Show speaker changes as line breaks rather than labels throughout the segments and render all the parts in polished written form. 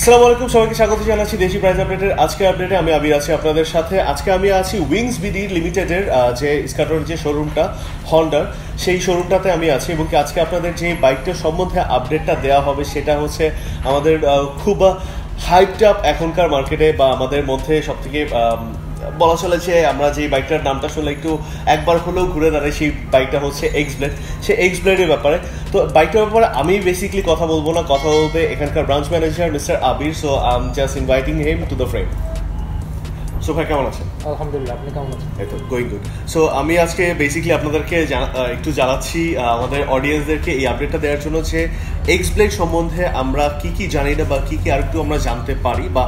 আসসালামু আলাইকুম, সবাইকে স্বাগত জানাচ্ছি দেশি প্রাইস আপডেটের আজকের আপডেটে। আমি আবির আছি আপনাদের সাথে। আজকে আমি আছি উইংস বিডি লিমিটেডের যে স্কাটার যে শোরুমটা হন্ডার, সেই শোরুমটাতে আমি আছি এবং আজকে আপনাদের যে বাইকটার সম্বন্ধে আপডেটটা দেওয়া হবে সেটা হচ্ছে আমাদের খুব হাইপড আপ এখনকার মার্কেটে বা আমাদের মধ্যে সবথেকে বলা চলে যে আমরা যে বাইকটার নামটা শুনলে একটু একবার হলেও ঘুরে দাঁড়াই, সেই বাইকটা হচ্ছে এক্স ব্লেড। সে এক্স ব্লেডের ব্যাপারে তো বাইকটার ব্যাপারে আমি বেসিক্যালি কথা বলবো না, কথা বলবে এখানকার branch manager mister Abir. So I am just inviting him to the frame. So ভাই কেমন আছেন?
আলহামদুলিল্লাহ, আপনি কেমন আছেন?
এই তো গোয়িং গুড। সো আমি আজকে বেসিক্যালি আপনাদেরকে একটু জানাচ্ছি আমাদের অডিয়েন্সদেরকে এই আপডেটটা দেওয়ার জন্য যে এক্স ব্লেড সম্বন্ধে আমরা কি কি জানি না বা কি কি আরেকটু আমরা জানতে পারি, বা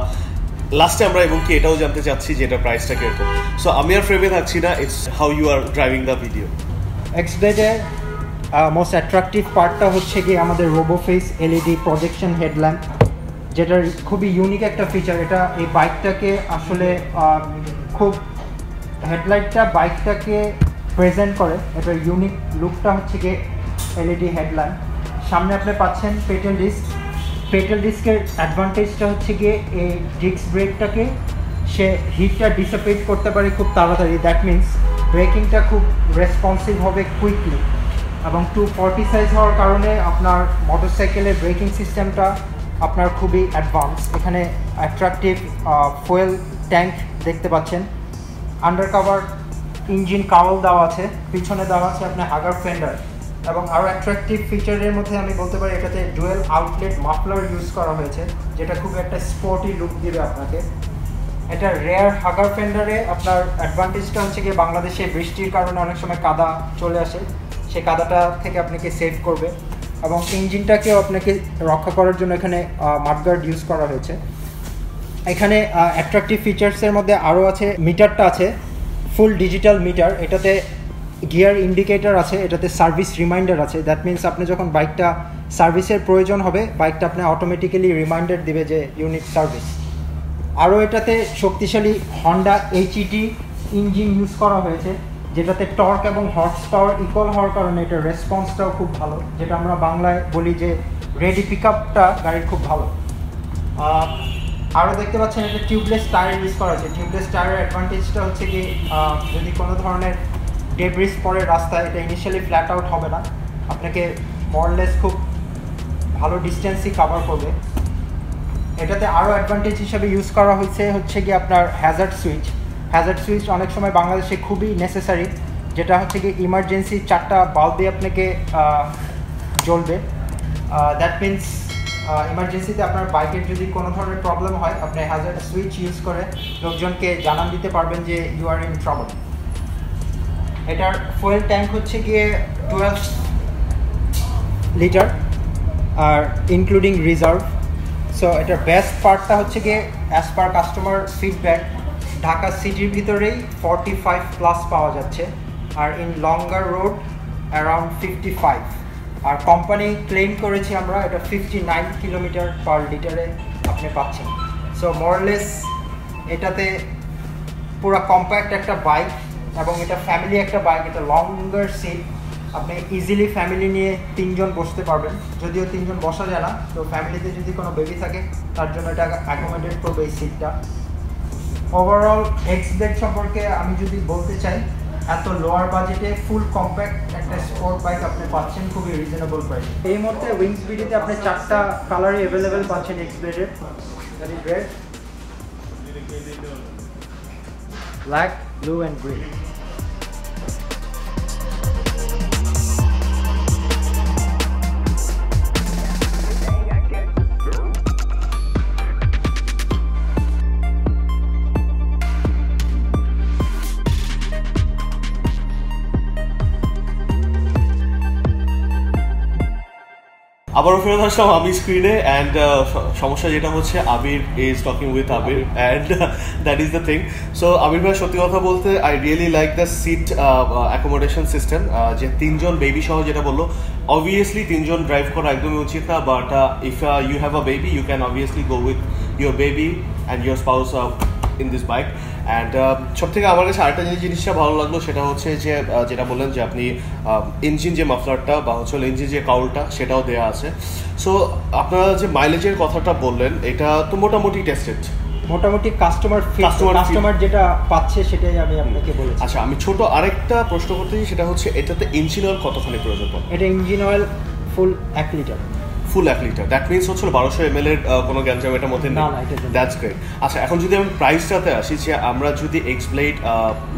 লাস্টে আমরা এবং কি এটাও জানতে চাচ্ছি যে এটা প্রাইসটা কিরকম। সো আমি আর ফ্রেমে থাকছি না, it's how you are driving the video.
X ব্লেডের মোস্ট অ্যাট্রাকটিভ পার্টটা হচ্ছে কি আমাদের রোবোফেস এলইডি প্রজেকশন হেডল্যাম্প, যেটার খুবই ইউনিক একটা ফিচার। এটা এই বাইকটাকে আসলে খুব হেডলাইটটা বাইকটাকে প্রেজেন্ট করে। এটার ইউনিক লুকটা হচ্ছে কি এলইডি হেডল্যাম্প। সামনে আপনি পাচ্ছেন পেটেল ডিস্ক। পেটেল ডিস্কের অ্যাডভান্টেজটা হচ্ছে গিয়ে এই ডিস্ক ব্রেকটাকে সে হিটটা ডিসিপেট করতে পারে খুব তাড়াতাড়ি। দ্যাট মিনস ব্রেকিংটা খুব রেসপন্সিভ হবে কুইকলি, এবং 240 সাইজ হওয়ার কারণে আপনার মোটরসাইকেলের ব্রেকিং সিস্টেমটা আপনার খুবই অ্যাডভান্স। এখানে অ্যাট্রাকটিভ ফুয়েল ট্যাঙ্ক দেখতে পাচ্ছেন। আন্ডার কাভার ইঞ্জিন কাওয়াল দেওয়া আছে, পিছনে দেওয়া আছে আপনার হাগার ফেন্ডার, এবং আরও অ্যাট্রাকটিভ ফিচারের মধ্যে আমি বলতে পারি এটাতে ডুয়েল আউটলেট মাফলার ইউজ করা হয়েছে, যেটা খুব একটা স্পোর্টি লুক দিবে আপনাকে। এটা রেয়ার হাগার ফেন্ডারে আপনার অ্যাডভান্টেজটা হচ্ছে গিয়ে বাংলাদেশে বৃষ্টির কারণে অনেক সময় কাদা চলে আসে, সেই কাদাটা থেকে আপনাকে সেভ করবে, এবং ইঞ্জিনটাকেও আপনাকে রক্ষা করার জন্য এখানে মাডগার্ড ইউজ করা হয়েছে। এখানে অ্যাট্রাকটিভ ফিচার্সের মধ্যে আরও আছে, মিটারটা আছে ফুল ডিজিটাল মিটার। এটাতে গিয়ার ইন্ডিকেটর আছে, এটাতে সার্ভিস রিমাইন্ডার আছে। দ্যাট মিনস আপনি যখন বাইকটা সার্ভিসের প্রয়োজন হবে, বাইকটা আপনি অটোমেটিক্যালি রিমাইন্ডার দিবে যে ইউনিট সার্ভিস। আরও এটাতে শক্তিশালী হন্ডা এইচইডি ইঞ্জিন ইউজ করা হয়েছে, যেটাতে টর্ক এবং হর্স পাওয়ার ইকুয়াল হওয়ার কারণে এটার রেসপন্সটাও খুব ভালো, যেটা আমরা বাংলায় বলি যে রেডি পিক আপটা গাড়ির খুব ভালো। আরও দেখতে পাচ্ছেন এটা টিউবলেস টায়ার ইউজ করা আছে। টিউবলেস টায়ারের অ্যাডভান্টেজটা হচ্ছে কি যদি কোনো ধরনের ডেব্রিজ পরে রাস্তায়, এটা ইনিশিয়ালি ফ্ল্যাট আউট হবে না, আপনাকে মরলেস খুব ভালো ডিস্টেন্সই কাভার করবে। এটাতে আরও অ্যাডভান্টেজ হিসাবে ইউজ করা হচ্ছে কি আপনার হ্যাজার্ড সুইচ। হ্যাজার্ড সুইচ অনেক সময় বাংলাদেশে খুবই নেসেসারি, যেটা হচ্ছে কি ইমার্জেন্সি 4টা বাল্ব দিয়ে আপনাকে জ্বলবে। দ্যাট মিনস ইমার্জেন্সিতে আপনার বাইকের যদি কোনো ধরনের প্রবলেম হয়, আপনি হ্যাজার্ড সুইচ ইউজ করে লোকজনকে জানান দিতে পারবেন যে ইউ আর ইন ট্রাবল। এটার ফুয়েল ট্যাঙ্ক হচ্ছে গিয়ে 12 লিটার আর ইনক্লুডিং রিজার্ভ। সো এটার বেস্ট পার্টটা হচ্ছে গিয়ে as per customer feedback Dhaka সিটির ভিতরেই 45+ পাওয়া যাচ্ছে, আর ইন লঙ্গার রোড অ্যারাউন্ড 55। আর কোম্পানি ক্লেম করেছি আমরা এটা 59 কিলোমিটার পার লিটারে আপনি পাচ্ছেন। সো মোরলেস এটাতে পুরো কম্প্যাক্ট একটা বাইক, এবং এটা ফ্যামিলি একটা বাইক। এটা লঙ্গার সিট, আপনি ইজিলি ফ্যামিলি নিয়ে 3 জন বসতে পারবেন। যদিও 3 জন বসা যায় না, তো ফ্যামিলিতে যদি কোনো বেবি থাকে তার জন্য এটা অ্যাকোমোডেট করবে এই সিটটা। ওভারঅল এক্স ব্লেড সম্পর্কে আমি যদি বলতে চাই, এত লোয়ার বাজেটে ফুল কম্প্যাক্ট একটা স্পোর্ট বাইক আপনি পাচ্ছেন খুবই রিজনেবল প্রাইস। এই মুহূর্তে উইংস বিডিতে আপনি 4টা কালারই অ্যাভেলেবেল পাচ্ছেন এক্স ব্লেডের। That is red, black, blue and green.
আবারও ফেরত আসলাম আমি স্ক্রিনে, অ্যান্ড সমস্যা যেটা হচ্ছে Abir is talking with Abir, and that is the thing. So Abir ভাই, সত্যি কথা বলতে I really like the seat accommodation system. যে 3 জন বেবি সহ যেটা বললো, অবভিয়াসলি 3 জন ড্রাইভ করা একদমই উচিত না, but if you have a baby you can obviously go with your baby and your spouse in this bike. অ্যান্ড সব থেকে আমার কাছে আরেকটা জিনিসটা ভালো লাগলো সেটা হচ্ছে যে যেটা বললেন যে আপনি ইঞ্জিন যে মাফলারটা বা হচ্ছে ইঞ্জিন যে কাউলটা সেটাও দেওয়া আছে। সো আপনারা যে মাইলেজের কথাটা বললেন এটা তো মোটামুটি টেস্টেড,
মোটামুটি কাস্টমার যেটা পাচ্ছে সেটাই আমি আপনাকে বলেছি।
আচ্ছা, আমি ছোট আরেকটা প্রশ্ন করতে চাই, সেটা হচ্ছে এটাতে ইঞ্জিন অয়েল কতখানি প্রয়োজন পড়ে?
এটা engine oil full 1 litre.
Full 1 litre, that means হচ্ছে 1200 ml এর কোনো গ্যাঞ্জাম এটার মধ্যে নেই। That's great. আচ্ছা, এখন যদি আমি প্রাইসটাতে আসি, যে আমরা যদি এক্সব্লেড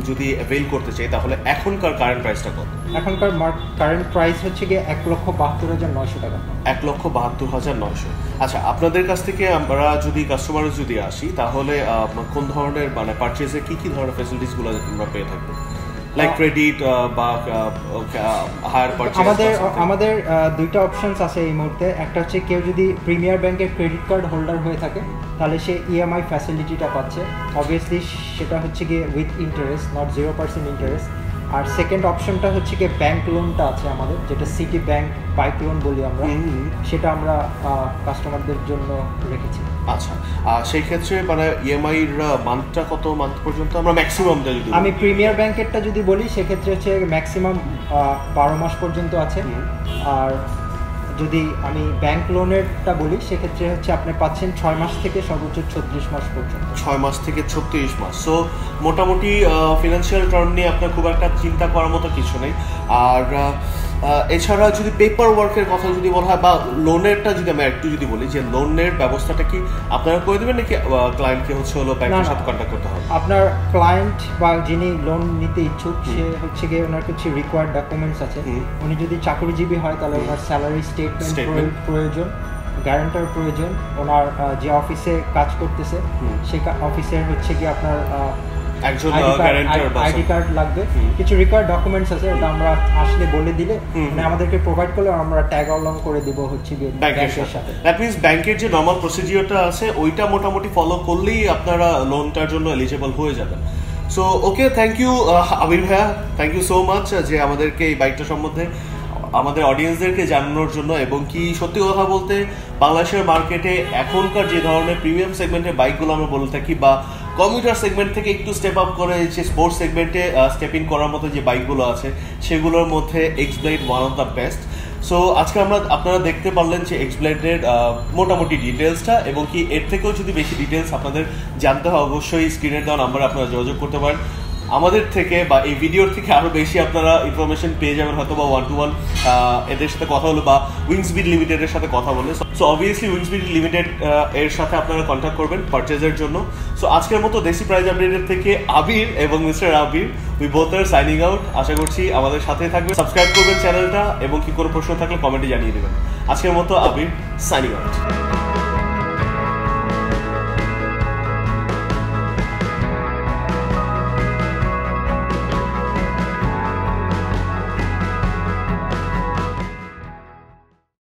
যদি অ্যাভেল করতে চাই তাহলে এখনকার কারেন্ট প্রাইসটা কত?
এখনকার কারেন্ট প্রাইস হচ্ছে গিয়ে 1,72,900 টাকা।
1,72,900। আচ্ছা, আপনাদের কাছ থেকে আমরা যদি কাস্টমার যদি আসি তাহলে কোন ধরনের মানে পারচেজে কি কি ধরনের ফ্যাসিলিটিসগুলো আমরা পেয়ে থাকবো, লাইক ক্রেডিট বা হায়ার পারচেজ?
আমাদের দুইটা অপশনস আছে এই মুহূর্তে। একটা হচ্ছে কেউ যদি প্রিমিয়ার ব্যাংকের ক্রেডিট কার্ড হোল্ডার হয়ে থাকে তাহলে সে ইএমআই ফ্যাসিলিটিটা পাচ্ছে। অবভিয়াসলি সেটা হচ্ছে গিয়ে উইথ ইন্টারেস্ট, নট 0% ইন্টারেস্ট। আর সেকেন্ড অপশনটা হচ্ছে গিয়ে ব্যাংক লোনটা আছে আমাদের, যেটা সিটি ব্যাংক বাইক লোন বলি আমরা, সেটা আমরা কাস্টমারদের জন্য রেখেছি।
আচ্ছা, সেই ক্ষেত্রে মানে ইএমআই এর মান্থটা কত মান্থ পর্যন্ত আমরা ম্যাক্সিমামটা যদি
আমি প্রিমিয়ার ব্যাংকেরটা যদি বলি সেক্ষেত্রে হচ্ছে ম্যাক্সিমাম 12 মাস পর্যন্ত আছে। আর যদি আমি ব্যাংক লোনেরটা বলি সেক্ষেত্রে হচ্ছে আপনি পাচ্ছেন 6 মাস থেকে সর্বোচ্চ 36 মাস পর্যন্ত।
6 মাস থেকে 36 মাস। সো মোটামুটি ফিনান্সিয়াল টার্ম নিয়ে আপনার খুব একটা চিন্তা করার মতো কিছু নেই। আর এছাড়া যদি পেপার ওয়ার্কের কথা যদি বলা হয় বা লোনেরটা যদি আমি একটু যদি বলি, যে লোনের ব্যবস্থাটা কি আপনারা করে দেবেন নাকি ক্লায়েন্টকে হচ্ছে হলো ব্যাংকের সাথে কন্ট্যাক্ট করতে হবে?
আপনার ক্লায়েন্ট বা যিনি লোন নিতে ইচ্ছুক সে হচ্ছে গিয়ে ওনার কিছু রিকোয়ার্ড ডকুমেন্টস আছে। উনি যদি চাকরিজীবী হয় তাহলে ওনার স্যালারি স্টেটমেন্ট প্রয়োজন, গ্যারান্টার প্রয়োজন, ওনার যে অফিসে কাজ করতেছে সেই অফিসের হচ্ছে গিয়ে আপনার
একজন গ্যারান্টার বা
আইডি কার্ড লাগবে। কিছু রিকোয়ার্ড ডকুমেন্টস আছে, ওটা আমরা আসলে বলে দিলে মানে আমাদেরকে প্রোভাইড করলে আমরা ট্যাগ অলং করে দেব হচ্ছে গিয়ে ব্যাংকের সাথে।
দ্যাট মিন্স ব্যাংকের যে নরমাল প্রসিডিওরটা আছে ওইটা মোটামুটি ফলো করলেই আপনারা লোনটার জন্য এলিজিবল হয়ে যাবেন। সো ওকে, থ্যাংক ইউ আবির ভাইয়া, থ্যাংক ইউ সো মাচ যে আমাদেরকে এই বাইকটা সম্বন্ধে আমাদের অডিয়েন্সদেরকে জানানোর জন্য। এবং কি সত্যি কথা বলতে বাংলাদেশের মার্কেটে এখনকার যে ধরনের প্রিমিয়াম সেগমেন্টের বাইকগুলো আমরা বলে থাকি বা কমিউটার সেগমেন্ট থেকে একটু স্টেপ আপ করে যে স্পোর্টস সেগমেন্টে স্টেপ ইন করার মতো যে বাইকগুলো আছে সেগুলোর মধ্যে X-Blade one of the best. So আজকে আপনারা দেখতে পারলেন যে এক্সব্লেডের মোটামুটি ডিটেলসটা, এবং কি এর থেকেও যদি বেশি ডিটেলস আপনাদের জানতে হয় অবশ্যই স্ক্রিনের দেওয়া নাম্বারে আপনারা যোগাযোগ করতে পারেন। আমাদের থেকে বা এই ভিডিওর থেকে আরও বেশি আপনারা ইনফরমেশন পেয়ে যাবেন হয়তো বা 1-to-1 এদের সাথে কথা হলো বা উইংসবিড লিমিটেডের সাথে কথা বলে। সো অবভিয়াসলি উইংসবিড লিমিটেড এর সাথে আপনারা কন্ট্যাক্ট করবেন পারচেজের জন্য। সো আজকের মতো দেশি প্রাইস আপডেটের থেকে আবির এবং mister Abir, we both are signing out. আশা করছি আমাদের সাথেই থাকবেন, সাবস্ক্রাইব করবেন চ্যানেলটা, এবং কি কোনো প্রশ্ন থাকলে কমেন্টে জানিয়ে দেবেন। আজকের মতো আবির সাইনিং আউট।